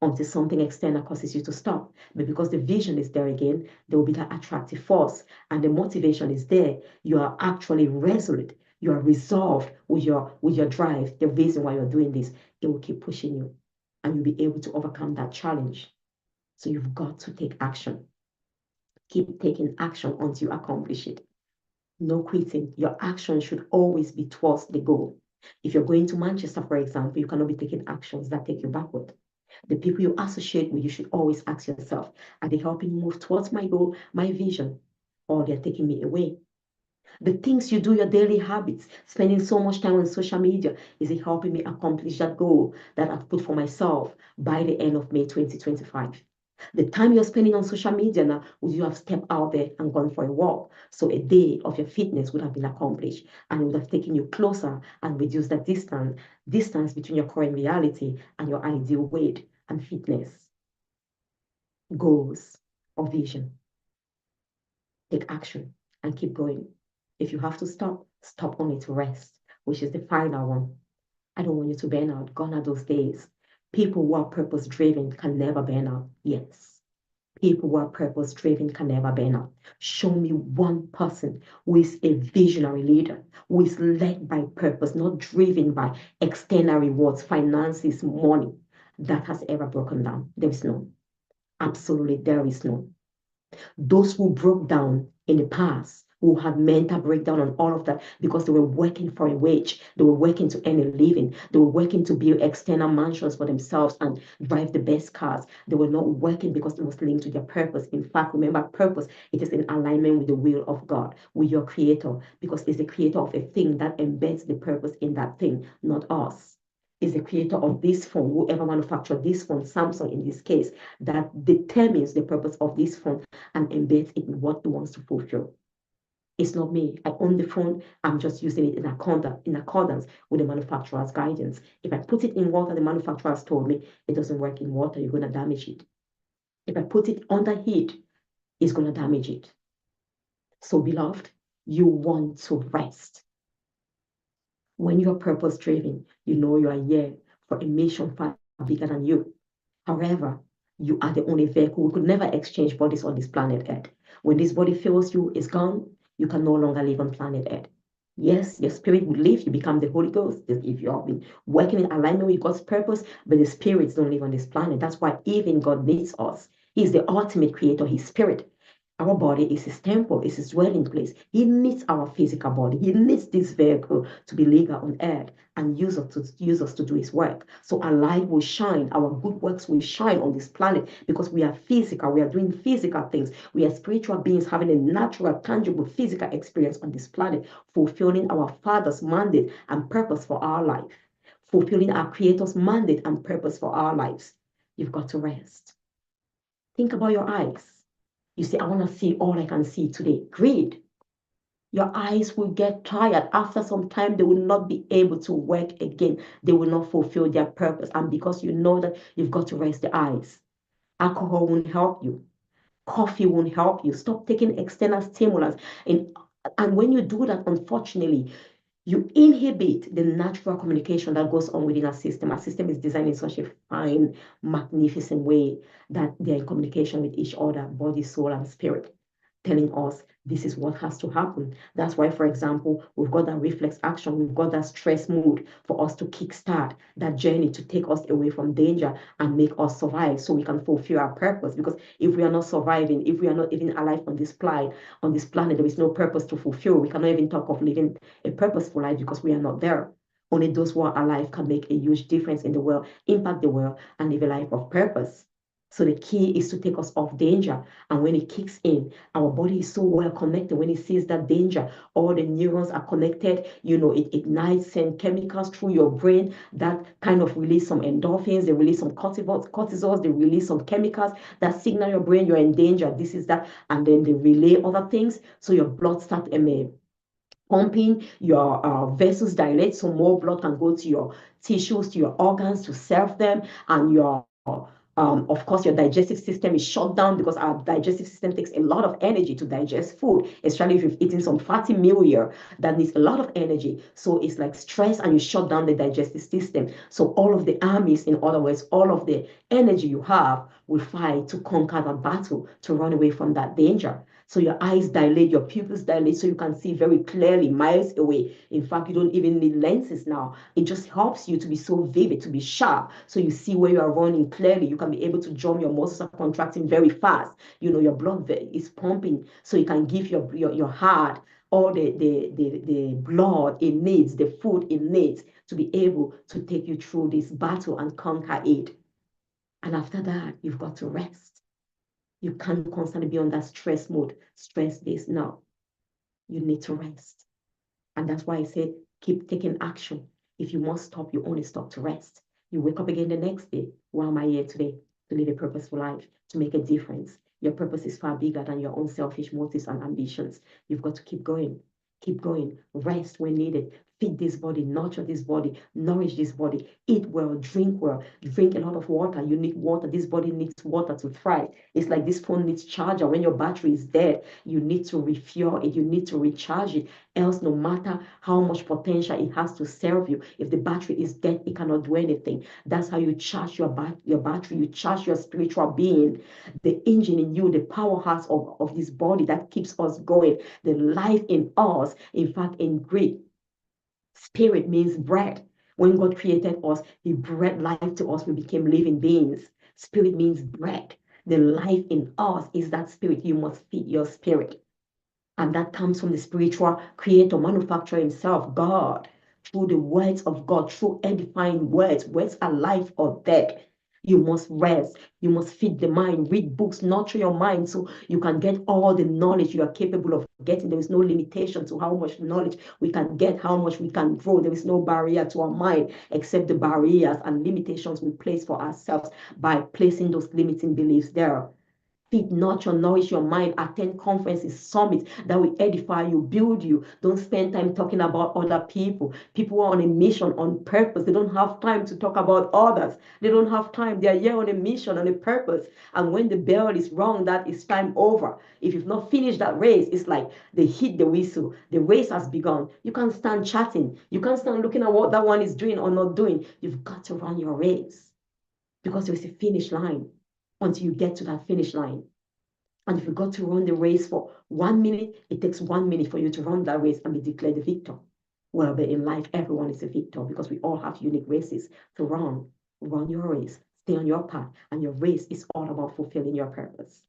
until something external causes you to stop. But because the vision is there again, there will be that attractive force and the motivation is there. You are actually resolute. You are resolved with your drive, the reason why you're doing this. It will keep pushing you and you'll be able to overcome that challenge. So you've got to take action. Keep taking action until you accomplish it. No quitting. Your action should always be towards the goal. If you're going to Manchester, for example, you cannot be taking actions that take you backward. The people you associate with, you should always ask yourself, are they helping me move towards my goal, my vision, or they're taking me away? The things you do, your daily habits, spending so much time on social media, is it helping me accomplish that goal that I've put for myself by the end of May 2025? The time you're spending on social media now, would you have stepped out there and gone for a walk? So a day of your fitness would have been accomplished and it would have taken you closer and reduced the distance between your current reality and your ideal weight and fitness goals or vision. Take action and keep going. If you have to stop, stop only to rest, which is the final one. I don't want you to burn out. Gone are those days. People who are purpose driven can never burn out. Yes. People who are purpose driven can never burn out. Show me one person who is a visionary leader, who is led by purpose, not driven by external rewards, finances, money, that has ever broken down. There is none. Absolutely, there is none. Those who broke down in the past, who had mental breakdown and all of that because they were working for a wage, they were working to earn a living, they were working to build external mansions for themselves and drive the best cars. They were not working because it was linked to their purpose. In fact, remember, purpose, it is in alignment with the will of God, with your creator, because it's the creator of a thing that embeds the purpose in that thing, not us. Is the creator of this phone, whoever manufactured this phone, Samsung in this case, that determines the purpose of this phone and embeds it in what it wants to fulfill. It's not me. I own the phone. I'm just using it in accordance with the manufacturer's guidance. If I put it in water, the manufacturer has told me it doesn't work in water, you're going to damage it. If I put it under heat, it's going to damage it. So, beloved, you want to rest. When you're purpose driven, you know you are here for a mission far bigger than you. However, you are the only vehicle. We could never exchange bodies on this planet Earth. When this body fails you, is gone, you can no longer live on planet Earth. Yes, your spirit will live, you become the Holy Ghost if you have been working in alignment with God's purpose, but the spirits don't live on this planet. That's why even God needs us. He's the ultimate creator, His spirit. Our body is his temple, is his dwelling place. He needs our physical body. He needs this vehicle to be legal on earth and use us to do his work. So our light will shine, our good works will shine on this planet because we are physical, we are doing physical things. We are spiritual beings having a natural, tangible, physical experience on this planet, fulfilling our Father's mandate and purpose for our life, fulfilling our Creator's mandate and purpose for our lives. You've got to rest. Think about your eyes. You say, I want to see all I can see today. Greed. Your eyes will get tired. After some time, they will not be able to work again. They will not fulfill their purpose. And because you know that, you've got to rest the eyes. Alcohol won't help you. Coffee won't help you. Stop taking external stimulants. And when you do that, unfortunately, you inhibit the natural communication that goes on within our system. Our system is designed in such a fine, magnificent way that they're in communication with each other, body, soul, and spirit, telling us this is what has to happen. That's why, for example, we've got that reflex action, we've got that stress mood for us to kickstart that journey to take us away from danger and make us survive so we can fulfill our purpose. Because if we are not surviving, if we are not even alive on this planet, there is no purpose to fulfill. We cannot even talk of living a purposeful life because we are not there. Only those who are alive can make a huge difference in the world, impact the world, and live a life of purpose. So the key is to take us off danger. And when it kicks in, our body is so well connected. When it sees that danger, all the neurons are connected. It ignites and chemicals through your brain that kind of release some endorphins. They release some cortisols. They release some chemicals that signal your brain you're in danger. This is that. And then they relay other things. So your blood starts pumping, your vessels dilate, so more blood can go to your tissues, to your organs to serve them, and of course, your digestive system is shut down because our digestive system takes a lot of energy to digest food, especially if you've eaten some fatty meal here that needs a lot of energy. So it's like stress and you shut down the digestive system. So all of the armies, in other words, all of the energy you have will fight to conquer that battle, to run away from that danger. So your eyes dilate, your pupils dilate, so you can see very clearly miles away. In fact, you don't even need lenses now. It just helps you to be so vivid, to be sharp. So you see where you are running clearly. You can be able to jump. Your muscles are contracting very fast. Your blood is pumping, so you can give your heart all the blood it needs, the food it needs to be able to take you through this battle and conquer it. And after that, you've got to rest. You can't constantly be on that stress mode, stress this. No, you need to rest. And that's why I said keep taking action. If you must stop, you only stop to rest. You wake up again the next day. Why am I here today? To live a purposeful life, to make a difference. Your purpose is far bigger than your own selfish motives and ambitions. You've got to keep going. Keep going. Rest when needed. Feed this body, nurture this body, nourish this body, eat well, drink well, drink a lot of water. You need water. This body needs water to thrive. It's like this phone needs charger. When your battery is dead, you need to refuel it. You need to recharge it. Else, no matter how much potential it has to serve you, if the battery is dead, it cannot do anything. That's how you charge your battery. You charge your spiritual being, the engine in you, the powerhouse of this body that keeps us going, the life in us. In fact, in Greek, spirit means breath. When God created us, He breathed life to us. We became living beings. Spirit means breath. The life in us is that spirit. You must feed your spirit. And that comes from the spiritual creator, manufacturer himself, God, through the words of God, through edifying words. Words are life or death. You must rest. You must feed the mind. Read books, nurture your mind so you can get all the knowledge you are capable of getting. There is no limitation to how much knowledge we can get, how much we can grow. There is no barrier to our mind except the barriers and limitations we place for ourselves by placing those limiting beliefs there. Feed, nurture, nourish your mind, attend conferences, summits that will edify you, build you. Don't spend time talking about other people. People are on a mission, on purpose. They don't have time to talk about others. They don't have time. They are here on a mission, on a purpose. And when the bell is rung, that is time over. If you've not finished that race, it's like they hit the whistle. The race has begun. You can't stand chatting. You can't stand looking at what that one is doing or not doing. You've got to run your race because there's a finish line until you get to that finish line. And if you got to run the race for 1 minute, it takes 1 minute for you to run that race and be declared the victor. Well, but in life, everyone is a victor because we all have unique races to run. Run your race, stay on your path, and your race is all about fulfilling your purpose.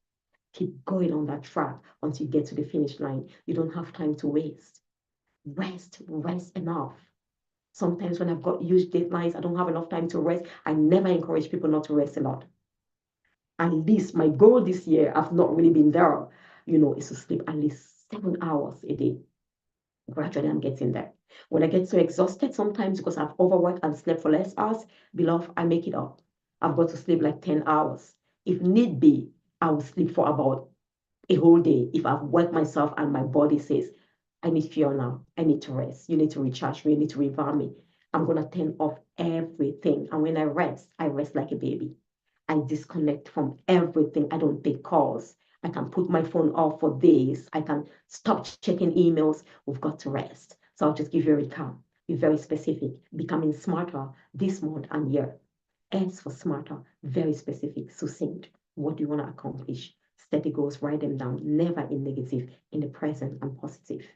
Keep going on that track until you get to the finish line. You don't have time to waste. Rest enough. Sometimes when I've got huge deadlines, I don't have enough time to rest. I never encourage people not to rest a lot. At least my goal this year, I've not really been there, is to sleep at least 7 hours a day. Gradually, I'm getting there. When I get so exhausted sometimes because I've overworked and slept for less hours, beloved, I make it up. I've got to sleep like 10 hours. If need be, I will sleep for about a whole day if I've worked myself and my body says, I need fuel now. I need to rest. You need to recharge me. You need to revive me. I'm going to turn off everything. And when I rest like a baby. I disconnect from everything. I don't take calls. I can put my phone off for days. I can stop checking emails. We've got to rest. So I'll just give you a recap. Be very specific. Becoming smarter this month and year. S for smarter. Very specific. Succinct. What do you want to accomplish? Set the goals. Write them down. Never in negative. In the present and positive.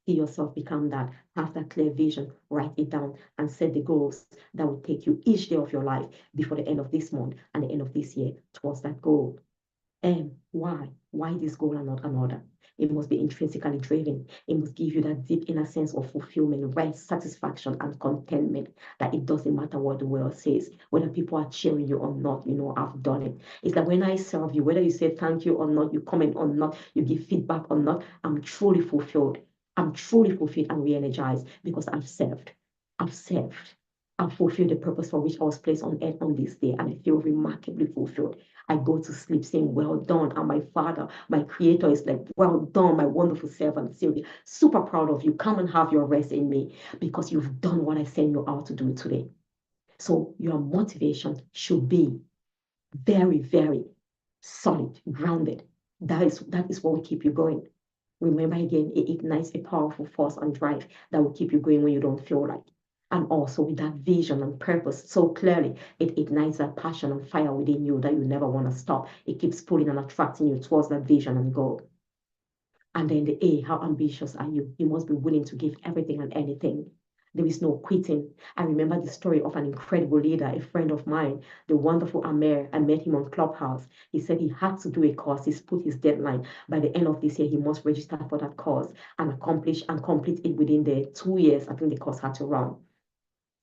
See yourself become that. Have that clear vision. Write it down and set the goals that will take you each day of your life before the end of this month and the end of this year towards that goal. And why? Why this goal and not another? It must be intrinsically driven. It must give you that deep inner sense of fulfillment, rest, satisfaction, and contentment that it doesn't matter what the world says, whether people are cheering you or not, I've done it. It's like when I serve you, whether you say thank you or not, you comment or not, you give feedback or not, I'm truly fulfilled. I'm truly fulfilled and re-energized because I've served. I've served. I've fulfilled the purpose for which I was placed on earth on this day, and I feel remarkably fulfilled. I go to sleep saying, well done. And my Father, my Creator is like, well done, my wonderful servant, Sylvia. Super proud of you. Come and have your rest in me because you've done what I sent you out to do today. So your motivation should be very, very solid, grounded. That is what will keep you going. Remember again, it ignites a powerful force and drive that will keep you going when you don't feel like. And also with that vision and purpose so clearly, it ignites that passion and fire within you that you never want to stop. It keeps pulling and attracting you towards that vision and goal. And then the A, how ambitious are you? You must be willing to give everything and anything. There is no quitting. I remember the story of an incredible leader, a friend of mine, the wonderful Amer. I met him on Clubhouse. He said he had to do a course. He's put his deadline. By the end of this year, he must register for that course and accomplish and complete it within the 2 years. I think the course had to run.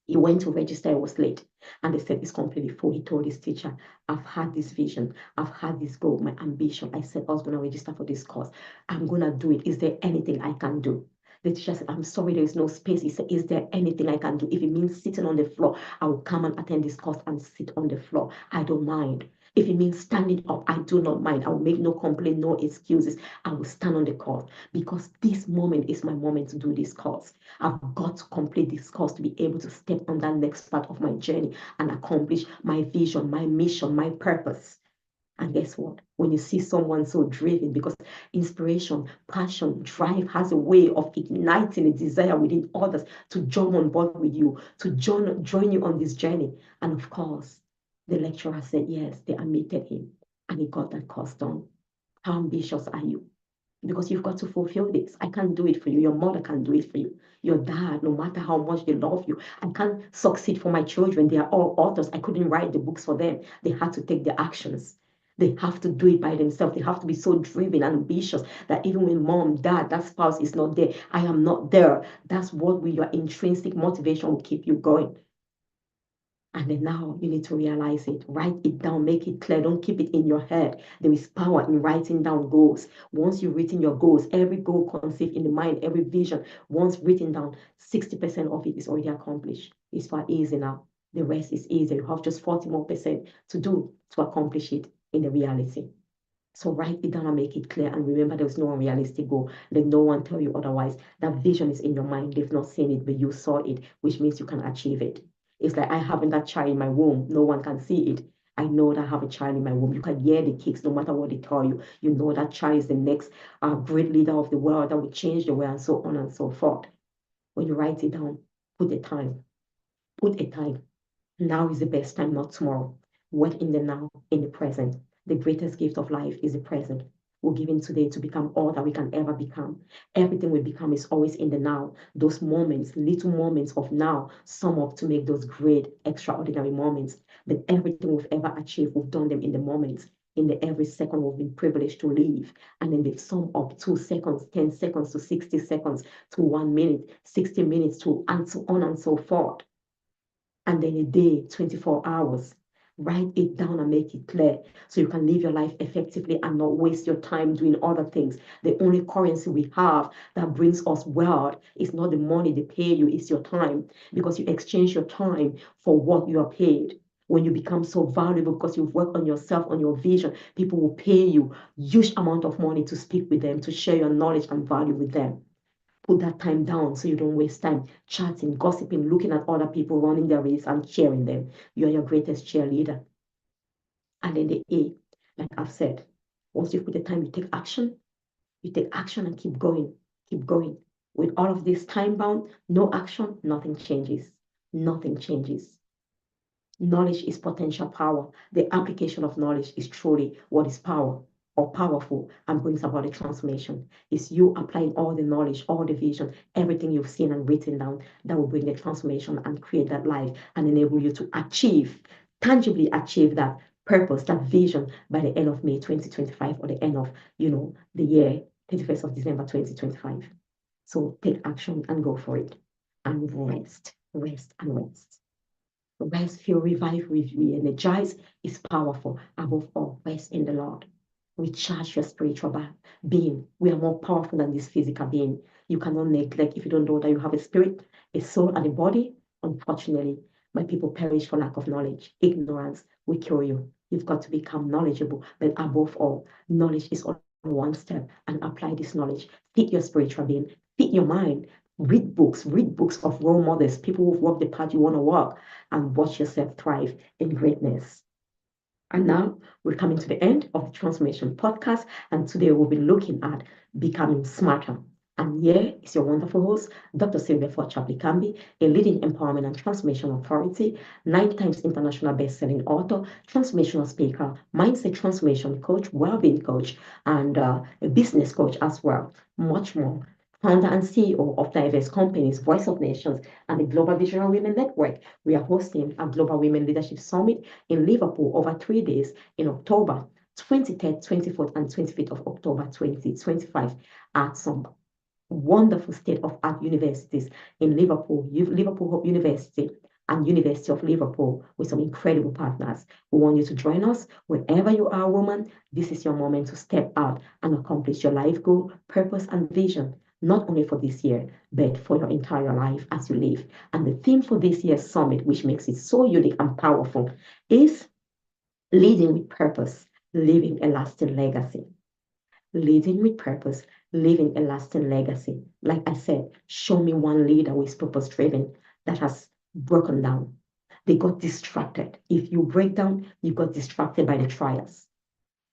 He went to register, it was late, and they said it's completely full. He told his teacher, I've had this vision, I've had this goal, my ambition. I said I was going to register for this course. I'm going to do it. Is there anything I can do? The teacher said, I'm sorry, there is no space. He said, is there anything I can do? If it means sitting on the floor, I will come and attend this course and sit on the floor. I don't mind. If it means standing up, I do not mind. I will make no complaint, no excuses. I will stand on the course because this moment is my moment to do this course. I've got to complete this course to be able to step on that next part of my journey and accomplish my vision, my mission, my purpose. And guess what? When you see someone so driven, because inspiration, passion, drive has a way of igniting a desire within others to jump on board with you, to join you on this journey. And of course, the lecturer said yes, they admitted him, and he got that course done. How ambitious are you? Because you've got to fulfill this. I can't do it for you. Your mother can't do it for you. Your dad, no matter how much they love you, I can't succeed for my children. They are all authors. I couldn't write the books for them. They had to take the actions. They have to do it by themselves. They have to be so driven and ambitious that even when mom, dad, that spouse is not there, I am not there. That's what your intrinsic motivation will keep you going. And then now you need to realize it. Write it down, make it clear. Don't keep it in your head. There is power in writing down goals. Once you've written your goals, every goal conceived in the mind, every vision, once written down, 60% of it is already accomplished. It's far easy now. The rest is easy. You have just 40 more percent to do to accomplish it in the reality. So write it down and make it clear. And remember, there's no unrealistic goal. Let no one tell you otherwise. That vision is in your mind. They've not seen it, but you saw it, which means you can achieve it. It's like I having that child in my womb. No one can see it. I know that I have a child in my womb. You can hear the kicks no matter what they tell you. You know that child is the next great leader of the world that will change the world and so on and so forth. When you write it down, put a time. Put a time. Now is the best time, not tomorrow. Work in the now, in the present. The greatest gift of life is the present. We're given today to become all that we can ever become. Everything we become is always in the now. Those moments, little moments of now, sum up to make those great, extraordinary moments. But everything we've ever achieved, we've done them in the moments. In the every second we've been privileged to live. And then they sum up 2 seconds, 10 seconds to 60 seconds to 1 minute, 60 minutes to and so on and so forth. And then a day, 24 hours. Write it down and make it clear so you can live your life effectively and not waste your time doing other things. The only currency we have that brings us wealth is not the money they pay you, it's your time, because you exchange your time for what you are paid. When you become so valuable because you've worked on yourself, on your vision, people will pay you huge amount of money to speak with them, to share your knowledge and value with them. Put that time down so you don't waste time chatting, gossiping, looking at other people running their race and cheering them. You're your greatest cheerleader. And then the A, like I've said, once you put the time, you take action. You take action and keep going, keep going. With all of this time bound, no action, nothing changes. Nothing changes. Knowledge is potential power. The application of knowledge is truly what is power or powerful and brings about a transformation. It's you applying all the knowledge, all the vision, everything you've seen and written down that will bring the transformation and create that life and enable you to achieve, tangibly achieve that purpose, that vision by the end of May 2025 or the end of, the year 31st of December 2025. So take action and go for it. And rest, rest, and rest. Rest, feel revived, re-energized is powerful. Above all, rest in the Lord. Recharge your spiritual being. We are more powerful than this physical being. You cannot neglect if you don't know that you have a spirit, a soul, and a body. Unfortunately, my people perish for lack of knowledge. Ignorance will kill you. You've got to become knowledgeable. But above all, knowledge is only one step, and apply this knowledge. Feed your spiritual being, feed your mind. Read books of role models, people who've walked the path you want to walk, and watch yourself thrive in greatness. And now we're coming to the end of the Transformation Podcast, and today we'll be looking at becoming smarter. And here is your wonderful host, Dr. Sylvia Forchapley Camby, a leading empowerment and transformation authority, 9 times international best-selling author, transformational speaker, mindset transformation coach, well-being coach, and a business coach as well. Much more. Founder and CEO of diverse companies, Voice of Nations, and the Global Visionary Women Network. We are hosting a Global Women Leadership Summit in Liverpool over 3 days in October 23rd, 24th, and 25th of October 2025 at some wonderful state-of-art universities in Liverpool, Liverpool Hope University and University of Liverpool with some incredible partners. We want you to join us wherever you are, woman. This is your moment to step out and accomplish your life goal, purpose, and vision, not only for this year, but for your entire life as you live. And the theme for this year's summit, which makes it so unique and powerful, is leading with purpose, leaving a lasting legacy. Leading with purpose, leaving a lasting legacy. Like I said, show me one leader who is purpose driven that has broken down. They got distracted. If you break down, you got distracted by the trials.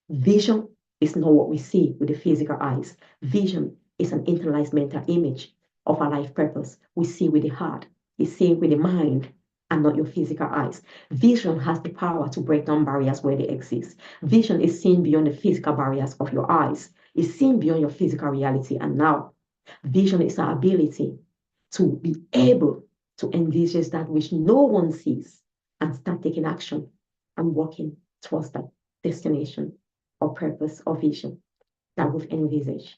Vision is not what we see with the physical eyes. Vision is an internalized mental image of our life purpose. We see with the heart, we see with the mind, and not your physical eyes. Vision has the power to break down barriers where they exist. Vision is seen beyond the physical barriers of your eyes. It's seen beyond your physical reality. And now, vision is our ability to be able to envisage that which no one sees and start taking action and working towards that destination or purpose or vision that we've envisaged.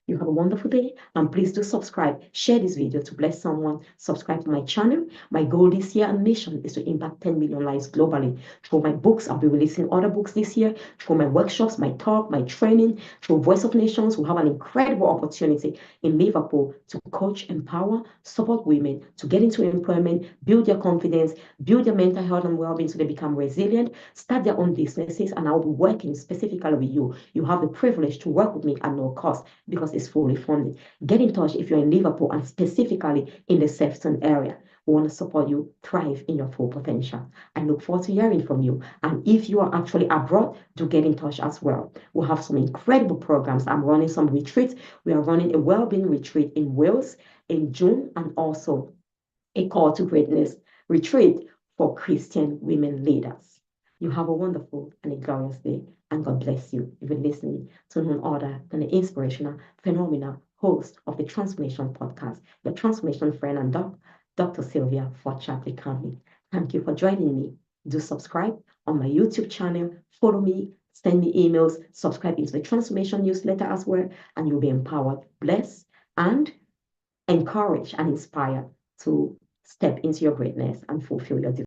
You have a wonderful day, and please do subscribe. Share this video to bless someone. Subscribe to my channel. My goal this year and mission is to impact 10 million lives globally. Through my books, I'll be releasing other books this year. Through my workshops, my talk, my training. Through Voice of Nations, we have an incredible opportunity in Liverpool to coach, empower, support women to get into employment, build their confidence, build their mental health and well-being so they become resilient, start their own businesses, and I'll be working specifically with you. You have the privilege to work with me at no cost because it's fully funded. Get in touch if you're in Liverpool and specifically in the Sefton area. We want to support you thrive in your full potential. I look forward to hearing from you. And if you are actually abroad, do get in touch as well. We'll have some incredible programs. I'm running some retreats. We are running a well-being retreat in Wales in June, and also a call to greatness retreat for Christian women leaders. You have a wonderful and a glorious day, and God bless you. You've been listening to none other than the inspirational, phenomenal host of the Transformation Podcast, your transformation friend and Dr. Sylvia Forchapley Camby. Thank you for joining me. Do subscribe on my YouTube channel, follow me, send me emails, subscribe into the Transformation newsletter as well, and you'll be empowered, blessed, and encouraged and inspired to step into your greatness and fulfill your